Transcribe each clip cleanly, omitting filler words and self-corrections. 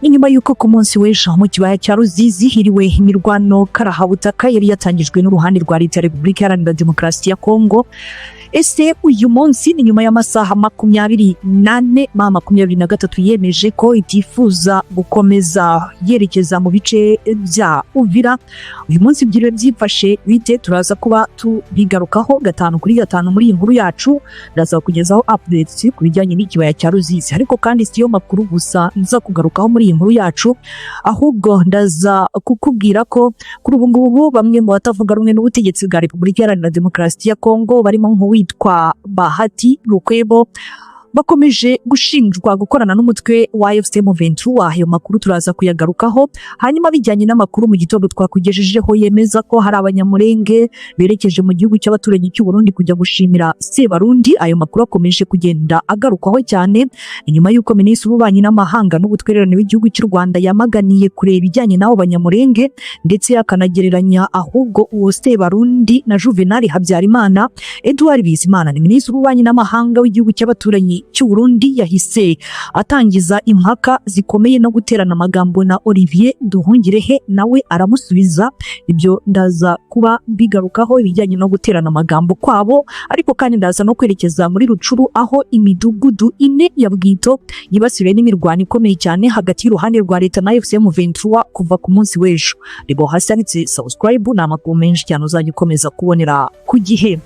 Inyuma y'uko ku munsi w'ejo mu kibaya cya Ruzizi hiriwe imirwano karahabutaka yari yatangijwe n'uruhande rwa Leta ya Repubulika Iharanira Demokarasi ya Kongo. Ese uyu munsi ni nyuma y'amasaha 24 yemeje ko itifuza gukomeza yerekeza mu bice bya Uvira. Uyu munsi byiriwe byifashe bite, turaza kuba tubigarukaho 5 kuri 5 muri iyi nkuru yacu. Ndaza kugezaho updates ku bijyanye n'ikibaya cya Ruzizi, ariko kandi siyo makuru gusa nza kugarukaho muri iyi nkuru yacu, ahubwo ndaza kukubwira ko kuri ubu ngubu bamwe mu batavuga rumwe n'ubutegetsi bwa Repubulika Iharanira Demokarasi ya Kongo barimo witwa Bahati Lukwebo bakomeje gushinjwa gukorana n'umutwe wa M23. Ayo makuru turaza kuyagarukaho. Hanyuma bijyanye n'amakuru mu gitondo twakugejejeho yemeza ko hari abanyamurenge berekeje mu gihugu cy'abaturanyi cy'u Burundi kujya gushimira Sebarundi. Ayo makuru akomeje kugenda agarukaho cyane inyuma y'uko Minisitiri w'Ububanyi n'Amahanga n'Ubutwererane w'igihugu cy'u Rwanda yamaganiye kureba ibijyanye n'abo banyamurenge ndetse akanagereranya ahubwo uwo Sebarundi na Juvenal Habyarimana. Edouard Bizimana ni Minisitiri w'Ububanyi n'Amahanga w'igihugu cy'abaturanyi cy'u Burundi yahise atangiza impaka zikomeye no guterana amagambo na Olivier Nduhungirehe, nawe aramusubiza. Ibyo ndaza kuba bigarukaho ibijyanye no guterana amagambo kwabo, ariko kandi ndaza no kwerekeza muri Rucuru aho imidugudu 4 ya Bwito yibasiwe n'imirwano ikomeye cyane hagati y'uruhande rwa Leta na M23 kuva ku munsi w'ejo. Rebo hasi handitse subscribe na amakuru menshi cyane uzajya ukomeza kubonera ku gihe.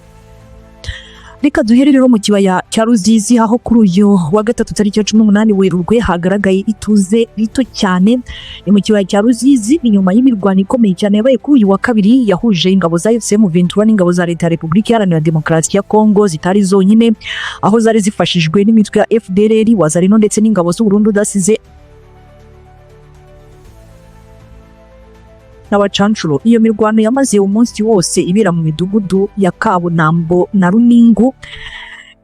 Reka duhere rero mu kibaya cya Ruzizi aho kuri uyu wa gatatu tariki 18 Werurwe hagaragaye ituze rito cyane. Ni mu kibaya cya Ruzizi inyuma y'imirwano ikomeye cyane yabaye kuri uyu wa kabiri yahuje ingabo za M23 n'ingabo za Leta ya Repubulika Iharanira Demokarasi ya Kongo zitari zonyine, aho zari zifashijwe n'imitwe ya FDLR, Wazalendo ndetse n'ingabo z'u Burundi udasize n'abacancuro. Iyo mirwano yamaze umunsi wose ibera mu midugudu ya Kabunambo na Runingu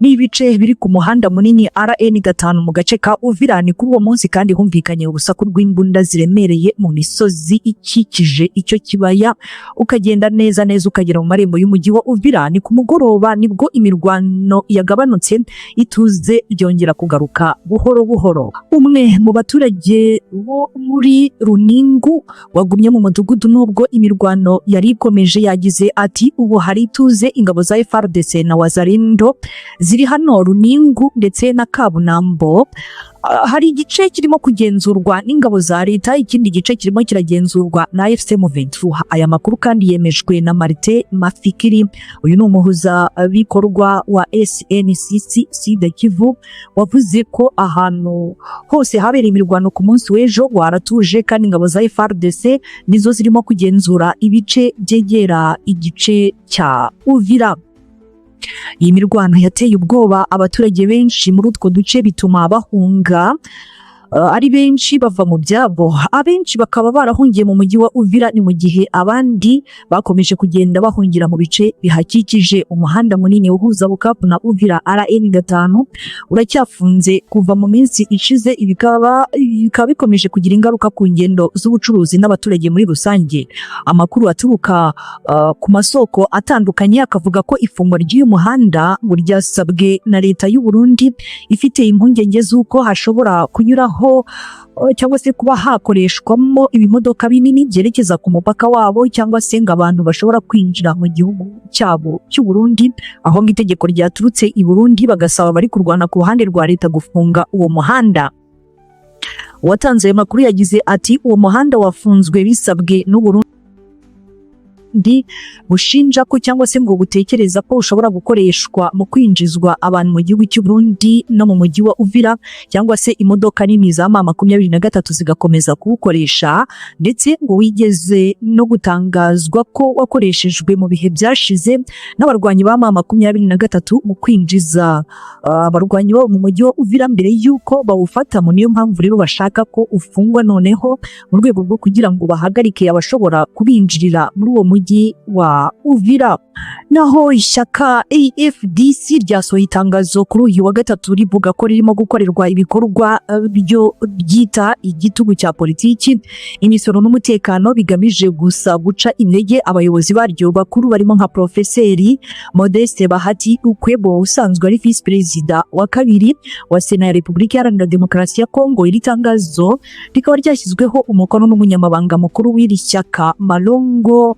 n'ibice biri ku muhanda munini RN5 mu gace ka Uvira. Ni kuri uwo munsi kandi humvikanye urusaku rw'imbunda ziremereye mu misozi ikikije icyo kibaya, ukagenda neza ukagera mu marembo y'umujyi wa Uvira. Ni ku mugoroba nibwo imirwano yagabanutse, ituze ryongera kugaruka buhoro buhoro. Umwe mu baturage bo muri Runingu wagumye mu mudugudu nubwo imirwano yari ikomeje yagize ati ubu hari ituze, ingabo za FARDC na Wazalendo ziri hano Runingu ndetse na Kabunambo. Hari igice kirimo kugenzurwa n'ingabo za Leta, ikindi gice kirimo kiragenzurwa na M23. Aya makuru kandi yemejwe na Martin Mafikiri, uyu ni umuhuza bikorwa wa SNCC Sud Kivu, wavuze ko ahantu hose habereye imirwano ku munsi w'ejo waratuje kandi ingabo za FARDC nizo zirimo kugenzura ibice byegera igice cya Uvira. Iyi mirwano yateye ubwoba abaturage benshi muri utwo duce bituma bahunga ari benshi bava mu byabo. Abenshi bakaba barahungiye mu mujyi wa Uvira, ni mu gihe abandi bakomeje kugenda bahungira mu bice bihakikije. Umuhanda munini uhuza Bukavu na Uvira RN5 uracyafunze kuva mu minsi ishize, bikaba bikomeje kugira ingaruka ku ngendo z'ubucuruzi n'abaturage muri rusange. Amakuru aturuka ku masoko atandukanye akavuga ko ifungwa ry'uyu muhanda ryasabwe na Leta y'u Burundi, ifite impungenge z'uko hashobora kunyuraho cyangwa se kuba hakoreshwamo ibimodoka binini byerekeza ku mupaka wabo, cyangwa se ngo abantu bashobora kwinjira mu gihugu cyabo cy'u Burundi, aho itegeko ryaturutse i Burundi bagasaba bari kurwana ku ruhande rwa Leta gufunga uwo muhanda. Uwatanze ayo makuru yagize ati uwo muhanda wafunzwe bisabwe n'u Burundi bushinja ko cyangwa se ngo butekereza ko ushobora gukoreshwa mu kwinjizwa abantu mu gihugu cy'u Burundi no mu mujyi wa Uvira, cyangwa se imodoka nini za M23 zigakomeza kuwukoresha, ndetse ngo wigeze no gutangazwa ko wakoreshejwe mu bihe byashize n'abarwanyi ba M23 mu kwinjiza abarwanyi bo mu mujyi wa Uvira mbere y'uko bawufata. Niyo mpamvu rero bashaka ko ufungwa noneho mu rwego rwo kugira ngo bahagarike abashobora kubinjirira muri uwo mujyi mujyi wa Uvira. Naho ishyaka AFDC ryasohoye itangazo kuri uyu wa gatatu rivuga ko ririmo gukorerwa ibikorwa byo byita igitugu cya politiki, imisoro n'umutekano bigamije gusa guca intege abayobozi baryo bakuru barimo nka Profeseri Modeste Bahati Ukwebo usanzwe ari Vice Perezida wa kabiri wa Sena ya Repubulika Iharanira Demokarasi ya Kongo. Iri tangazo rikaba ryashyizweho umukono n'umunyamabanga mukuru w'iri shyaka Malongo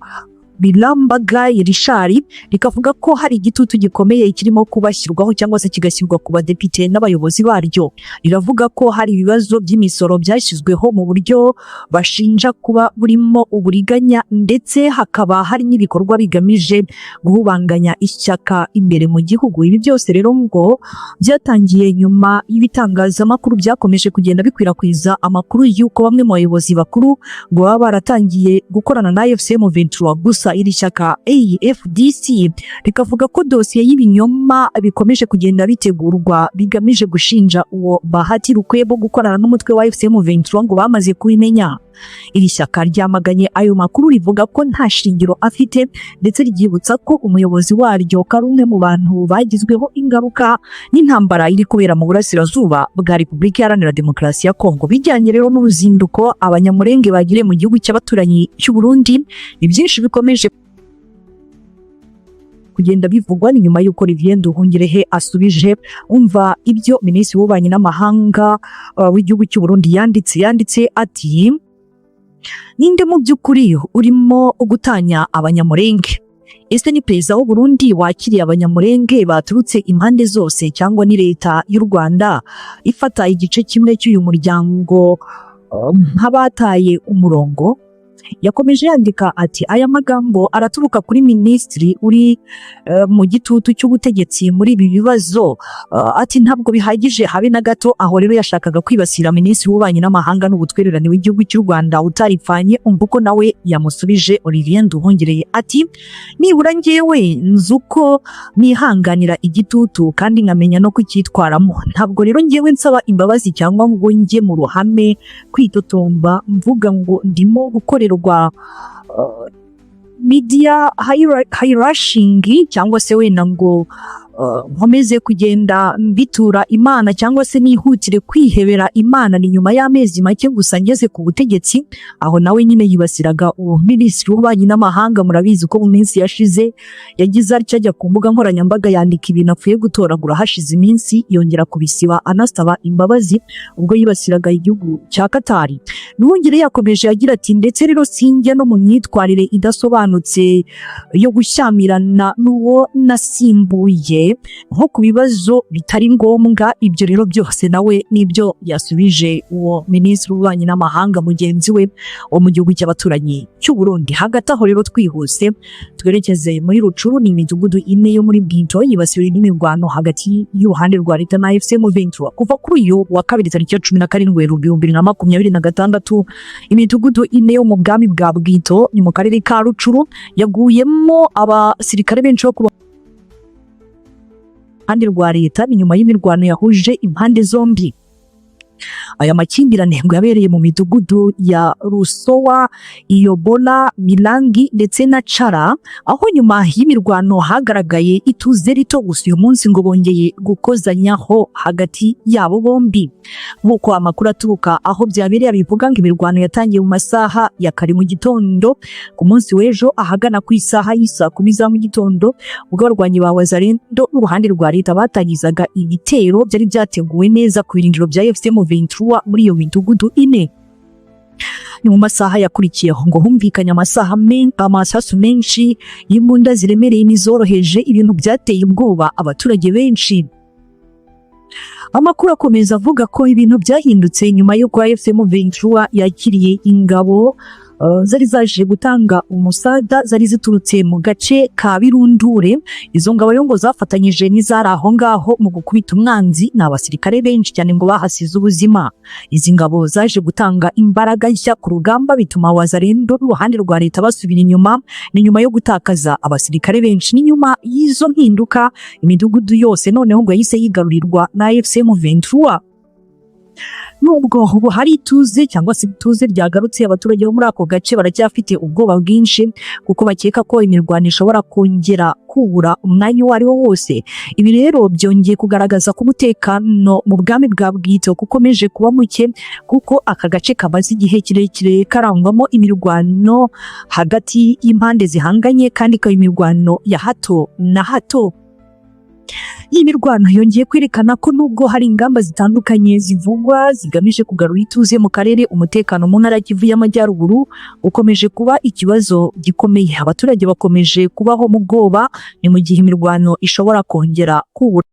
Bilambagaye Richard, rikavuga ko hari igitutu gikomeye kirimo kubashyirwaho cyangwa se kigashyirwa ku badepite n'abayobozi baryo. Riravuga ko hari ibibazo by'imisoro byashyizweho mu buryo bashinja kuba burimo uburiganya, ndetse hakaba hari n'ibikorwa bigamije guhubanganya ishyaka imbere mu gihugu. Ibi byose rero ngo byatangiye nyuma y'ibitangazamakuru byakomeje kugenda bikwirakwiza amakuru y'uko bamwe mu bayobozi bakuru ngo baba baratangiye gukorana na AFC/M23. Gusa iri shyaka AFDC rikavuga ko dosiye y'ibinyoma bikomeje kugenda bitegurwa bigamije gushinja uwo Bahati Ukwebo gukorana n'umutwe wa AFC/M23 ngo bamaze kubimenya. Iri shyaka ryamaganye ayo makuru rivuga ko nta shingiro afite, ndetse ryibutsa ko umuyobozi waryo ari umwe mu bantu bagizweho ingaruka n'intambara iri kubera mu burasirazuba bwa Repubulika Iharanira Demokarasi ya Kongo. Bijyanye rero n'uruzinduko abanyamurenge bagiriye mu gihugu cy'abaturanyi cy'u Burundi, ni byinshi bikomeje kugenda bivugwa. Ni nyuma y'uko Olivier Nduhungirehe asubije umva ibyo Minisitiri w'Ububanyi n'Amahanga w'igihugu cy'u Burundi yanditse ati: ninde mu by'ukuri urimo gutanya abanyamurenge? Ese ni perezida w'u Burundi wakiriye abanyamurenge baturutse impande zose, cyangwa ni leta y'u Rwanda ifata igice kimwe cy'uyu muryango nk'abataye umurongo? Yakomeje yandika ati aya magambo araturuka kuri minisitiri uri mu gitutu cy'ubutegetsi muri ibi bibazo. Ati ntabwo bihagije habe na gato. Aho rero yashakaga kwibasira minisitiri w'Ububanyi n'Amahanga n'Ubutwererane w'igihugu cy'u Rwanda utaripfanye. Umva uko nawe yamusubije Olivier Nduhungirehe ati: nibura njyewe nzi uko nihanganira igitutu kandi nkamenya no kucyitwaramo. Ntabwo rero njyewe nsaba imbabazi cyangwa ngo njye mu ruhame kwitotomba mvuga ngo ndimo gukorerwa media hierarchy cyangwa se wenda ngo nkomeze kugenda mbitura Imana cyangwa se nihutire kwihebera Imana. Ni nyuma y'amezi make gusa ngeze ku butegetsi. Aho nawe nyine yibasiraga uwo Minisitiri w'Ububanyi n'Amahanga. Murabizi ko mu minsi yashize yagize atya ajya ku mbuga nkoranyambaga yandika ibintu apfuye gutoragura hashize iminsi, yongera kubisiba anasaba imbabazi ubwo yibasiraga igihugu cya Katari. Nduhungirehe yakomeje agira ati ndetse rero sinjya no mu myitwarire idasobanutse yo gushyamirana n'uwo nasimbuye nko ku bibazo bitari ngombwa. Ibyo rero byose nawe nibyo yasubije uwo Minisitiri w'Ububanyi n'Amahanga mugenzi we wo mu gihugu cy'abaturanyi cy'u Burundi. Hagati aho rero twihuse twerekeze muri Rucuru. Ni imidugudu ine yo muri Bwito yibasiwe n'imirwano hagati y'uruhande rwa leta na AFC/M23 kuva kuri uyu wa kabiri tariki ya 17 Werurwe 2026. Imidugudu ine yo mu bwami bwa Bwito ni mu karere ka Rucuru yaguyemo abasirikare benshi bo ku ruhande rwa leta. Ni nyuma y'imirwano yahuje impande zombi. Aya makimbirane ngo yabereye mu midugudu ya Rusowa, Iyobola, Milangi ndetse na Cara, aho nyuma y'imirwano hagaragaye ituze rito. Gusa uyu munsi ngo bongeye gukozanyaho hagati yabo bombi. Nk'uko amakuru aturuka aho byabereye bivuga ngo imirwano yatangiye mu masaha ya kare mu gitondo ku munsi w'ejo ahagana ku isaha y'isa 10 za mu gitondo, ubwo abarwanyi ba Wazalendo n'uruhande rwa leta batangizaga ibitero byari byateguwe neza ku birindiro bya AFC/M23 muri iyo midugudu ine. Ni mu masaha yakurikiyeho ngo humvikanye amasasu menshi y'imbunda ziremereye n'izoroheje, ibintu byateye ubwoba abaturage benshi. Amakuru akomeza avuga ko ibintu byahindutse nyuma y'uko AFC/M23 yakiriye ingabo zari zaje gutanga umusada zari ziturutse mu gace ka Birundure. Izo ngabo rero ngo zafatanyije n'izari aho ngaho mu gukubita umwanzi. Ni abasirikare benshi cyane ngo bahasize ubuzima. Izi ngabo zaje gutanga imbaraga nshya ku rugamba bituma Wazalendo n'uruhande rwa leta basubira inyuma. Ni nyuma yo gutakaza abasirikare benshi. Ni nyuma y'izo mpinduka imidugudu yose noneho ngo yahise yigarurirwa na AFC/M23. nubwo ubu hari ituze cyangwa se ituze ryagarutse, abaturage bo muri ako gace baracyafite ubwoba bwinshi kuko bakeka ko imirwano ishobora kongera kubura umwanya uwo ari wo wose. Ibi rero byongeye kugaragaza ko umutekano mu bwami bwa Bwito ukomeje kuba muke, kuko aka gace kamaze igihe kirekire karangwamo imirwano hagati y'impande zihanganye, kandi ikaba imirwano ya hato na hato. Iyi mirwano yongeye kwerekana ko nubwo hari ingamba zitandukanye zivugwa zigamije kugarura ituze mu karere, umutekano mu ntara Kivu y'Amajyaruguru ukomeje kuba ikibazo gikomeye. Abaturage bakomeje kubaho mu bwoba, ni mu gihe imirwano ishobora kongera kubura.